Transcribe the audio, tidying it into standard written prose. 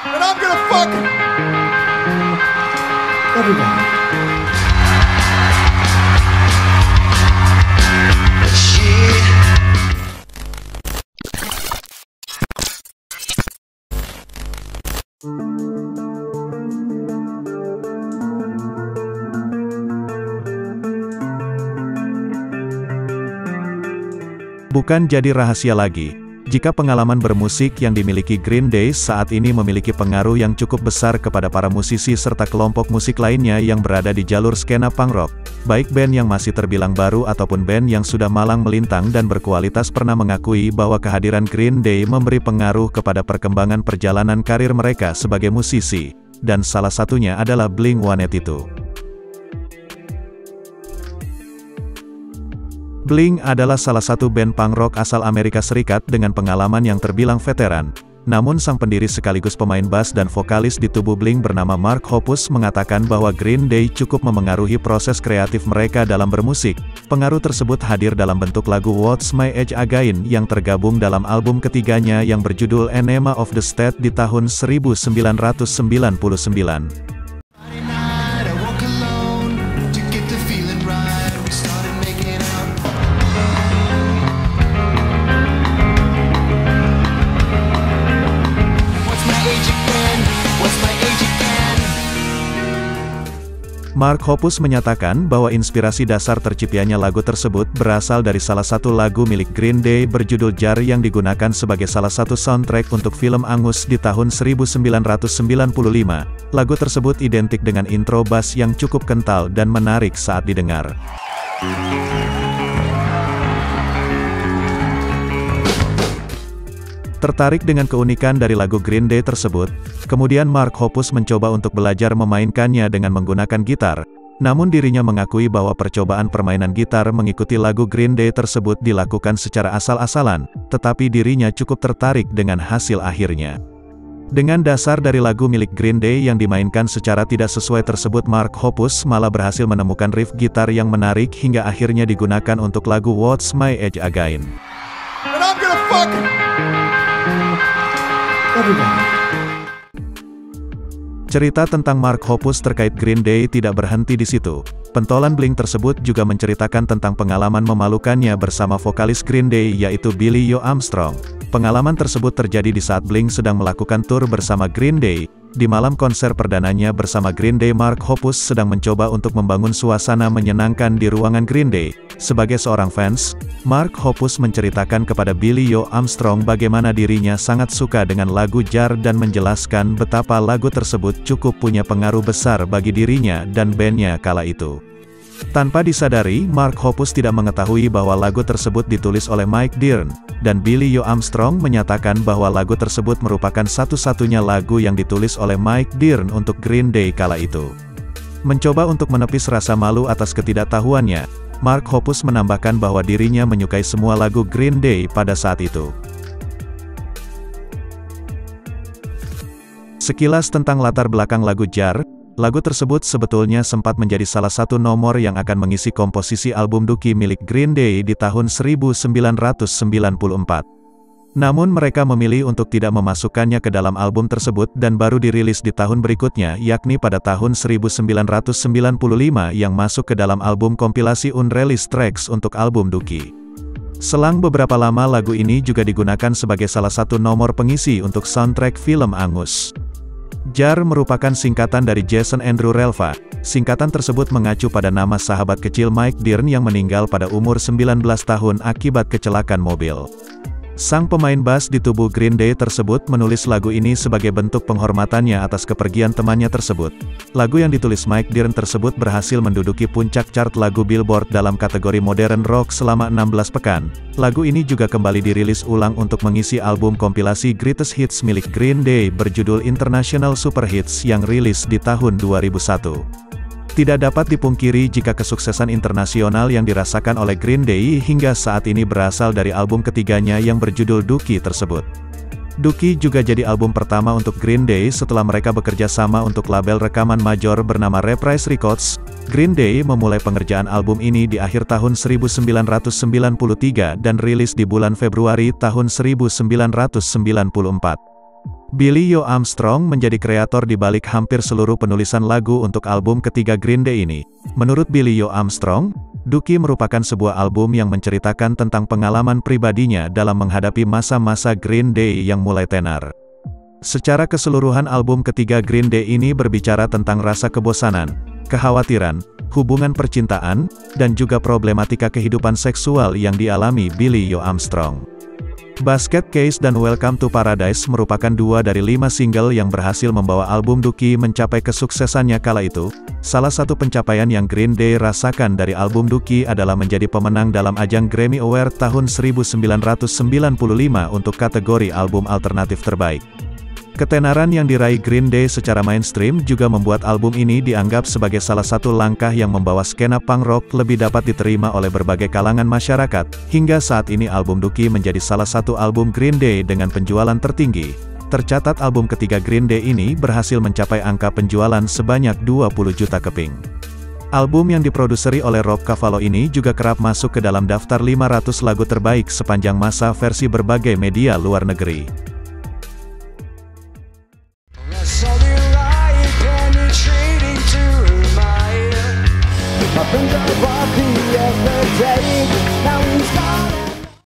And I'm gonna fuck everybody. Bukan jadi rahasia lagi, jika pengalaman bermusik yang dimiliki Green Day saat ini memiliki pengaruh yang cukup besar kepada para musisi serta kelompok musik lainnya yang berada di jalur skena punk rock. Baik band yang masih terbilang baru ataupun band yang sudah malang melintang dan berkualitas pernah mengakui bahwa kehadiran Green Day memberi pengaruh kepada perkembangan perjalanan karir mereka sebagai musisi, dan salah satunya adalah Blink-182. Blink adalah salah satu band punk rock asal Amerika Serikat dengan pengalaman yang terbilang veteran. Namun sang pendiri sekaligus pemain bass dan vokalis di tubuh Blink bernama Mark Hoppus mengatakan bahwa Green Day cukup memengaruhi proses kreatif mereka dalam bermusik. Pengaruh tersebut hadir dalam bentuk lagu What's My Age Again yang tergabung dalam album ketiganya yang berjudul Enema of the State di tahun 1999. Mark Hoppus menyatakan bahwa inspirasi dasar terciptanya lagu tersebut berasal dari salah satu lagu milik Green Day berjudul Jar yang digunakan sebagai salah satu soundtrack untuk film Angus di tahun 1995. Lagu tersebut identik dengan intro bass yang cukup kental dan menarik saat didengar. Tertarik dengan keunikan dari lagu Green Day tersebut, kemudian Mark Hoppus mencoba untuk belajar memainkannya dengan menggunakan gitar. Namun dirinya mengakui bahwa percobaan permainan gitar mengikuti lagu Green Day tersebut dilakukan secara asal-asalan, tetapi dirinya cukup tertarik dengan hasil akhirnya. Dengan dasar dari lagu milik Green Day yang dimainkan secara tidak sesuai tersebut, Mark Hoppus malah berhasil menemukan riff gitar yang menarik hingga akhirnya digunakan untuk lagu What's My Age Again. And I'm gonna fuck everybody. Cerita tentang Mark Hoppus terkait Green Day tidak berhenti di situ. Pentolan Blink tersebut juga menceritakan tentang pengalaman memalukannya bersama vokalis Green Day yaitu Billy Joe Armstrong. Pengalaman tersebut terjadi di saat Blink sedang melakukan tur bersama Green Day. Di malam konser perdananya bersama Green Day, Mark Hoppus sedang mencoba untuk membangun suasana menyenangkan di ruangan Green Day. Sebagai seorang fans, Mark Hoppus menceritakan kepada Billy Joe Armstrong bagaimana dirinya sangat suka dengan lagu Jar dan menjelaskan betapa lagu tersebut cukup punya pengaruh besar bagi dirinya dan bandnya kala itu. Tanpa disadari, Mark Hoppus tidak mengetahui bahwa lagu tersebut ditulis oleh Mike Dirnt, dan Billy Joe Armstrong menyatakan bahwa lagu tersebut merupakan satu-satunya lagu yang ditulis oleh Mike Dirnt untuk Green Day kala itu. Mencoba untuk menepis rasa malu atas ketidaktahuannya, Mark Hoppus menambahkan bahwa dirinya menyukai semua lagu Green Day pada saat itu. Sekilas tentang latar belakang lagu Jar. Lagu tersebut sebetulnya sempat menjadi salah satu nomor yang akan mengisi komposisi album Dookie milik Green Day di tahun 1994. Namun mereka memilih untuk tidak memasukkannya ke dalam album tersebut dan baru dirilis di tahun berikutnya, yakni pada tahun 1995 yang masuk ke dalam album kompilasi Unreleased Tracks untuk album Dookie. Selang beberapa lama lagu ini juga digunakan sebagai salah satu nomor pengisi untuk soundtrack film Angus. Jar merupakan singkatan dari Jason Andrew Relva. Singkatan tersebut mengacu pada nama sahabat kecil Mike Dirnt yang meninggal pada umur 19 tahun akibat kecelakaan mobil. Sang pemain bass di tubuh Green Day tersebut menulis lagu ini sebagai bentuk penghormatannya atas kepergian temannya tersebut. Lagu yang ditulis Mike Dirnt tersebut berhasil menduduki puncak chart lagu Billboard dalam kategori modern rock selama 16 pekan. Lagu ini juga kembali dirilis ulang untuk mengisi album kompilasi Greatest Hits milik Green Day berjudul International Super Hits yang rilis di tahun 2001. Tidak dapat dipungkiri jika kesuksesan internasional yang dirasakan oleh Green Day hingga saat ini berasal dari album ketiganya yang berjudul Dookie tersebut. Dookie juga jadi album pertama untuk Green Day setelah mereka bekerja sama untuk label rekaman major bernama Reprise Records. Green Day memulai pengerjaan album ini di akhir tahun 1993 dan rilis di bulan Februari tahun 1994. Billy Joe Armstrong menjadi kreator di balik hampir seluruh penulisan lagu untuk album ketiga Green Day ini. Menurut Billy Joe Armstrong, Dookie merupakan sebuah album yang menceritakan tentang pengalaman pribadinya dalam menghadapi masa-masa Green Day yang mulai tenar. Secara keseluruhan album ketiga Green Day ini berbicara tentang rasa kebosanan, kekhawatiran, hubungan percintaan, dan juga problematika kehidupan seksual yang dialami Billy Joe Armstrong. Basket Case dan Welcome to Paradise merupakan 2 dari 5 single yang berhasil membawa album Dookie mencapai kesuksesannya kala itu. Salah satu pencapaian yang Green Day rasakan dari album Dookie adalah menjadi pemenang dalam ajang Grammy Award tahun 1995 untuk kategori album alternatif terbaik. Ketenaran yang diraih Green Day secara mainstream juga membuat album ini dianggap sebagai salah satu langkah yang membawa skena punk rock lebih dapat diterima oleh berbagai kalangan masyarakat. Hingga saat ini album Dookie menjadi salah satu album Green Day dengan penjualan tertinggi. Tercatat album ketiga Green Day ini berhasil mencapai angka penjualan sebanyak 20 juta keping. Album yang diproduseri oleh Rob Cavallo ini juga kerap masuk ke dalam daftar 500 lagu terbaik sepanjang masa versi berbagai media luar negeri. Saw the light penetrating to my ear. My friends are